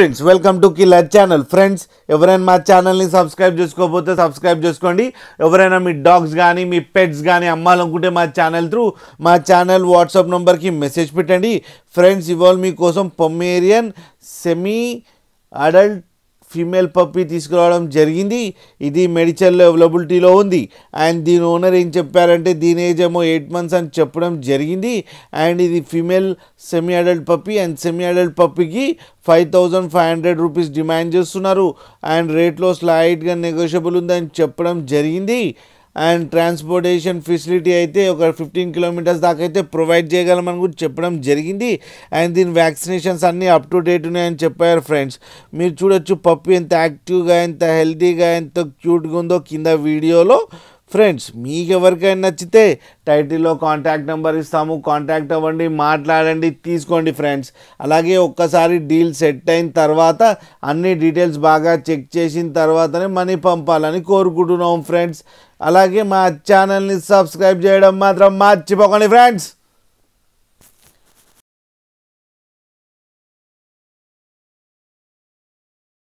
Friends welcome to killer channel. Friends ఎవరైనా మా ఛానల్ని సబ్స్క్రైబ్ చేసుకోకపోతే సబ్స్క్రైబ్ చేసుకోండి. ఎవరైనా మీ డాగ్స్ కానీ మీ పెట్స్ కానీ అమ్మాలనుకుంటే మా ఛానల్ వాట్సాప్ నెంబర్కి మెసేజ్ పెట్టండి. ఫ్రెండ్స్ ఇవాళ మీకోసం Pomeranian semi adult female puppy తీసుకురావడం జరిగింది. ఇది మెడిచల్లో అవైలబిలిటీలో ఉంది. అండ్ దీని ఓనర్ ఏం చెప్పారంటే దీని ఏజ్ ఏమో 8 months అని చెప్పడం జరిగింది. అండ్ ఇది female semi adult puppy. And semi adult పప్పీకి 5500 రూపీస్ డిమాండ్ చేస్తున్నారు. అండ్ రేట్లో స్లైట్గా నెగోషియబుల్ ఉందని చెప్పడం జరిగింది. అండ్ ట్రాన్స్పోర్టేషన్ ఫెసిలిటీ అయితే ఒక 15 kilometers దాకా అయితే ప్రొవైడ్ చేయగలమని కూడా చెప్పడం జరిగింది. అండ్ దీని వ్యాక్సినేషన్స్ అన్నీ అప్ టు డేట్ ఉన్నాయని చెప్పారు. ఫ్రెండ్స్ మీరు చూడొచ్చు పప్పి ఎంత యాక్టివ్గా ఎంత హెల్తీగా ఎంత క్యూట్గా ఉందో కింద వీడియోలో. ఫ్రెండ్స్ మీకు ఎవరికైనా నచ్చితే టైటిల్లో కాంటాక్ట్ నెంబర్ ఇస్తాము, కాంటాక్ట్ అవ్వండి, మాట్లాడండి, తీసుకోండి ఫ్రెండ్స్. అలాగే ఒక్కసారి డీల్ సెట్ అయిన తర్వాత అన్ని డీటెయిల్స్ బాగా చెక్ చేసిన తర్వాతనే మనీ పంపాలని కోరుకుంటున్నాం ఫ్రెండ్స్. అలాగే మా ఛానల్ని సబ్స్క్రైబ్ చేయడం మాత్రం మర్చిపోకండి ఫ్రెండ్స్.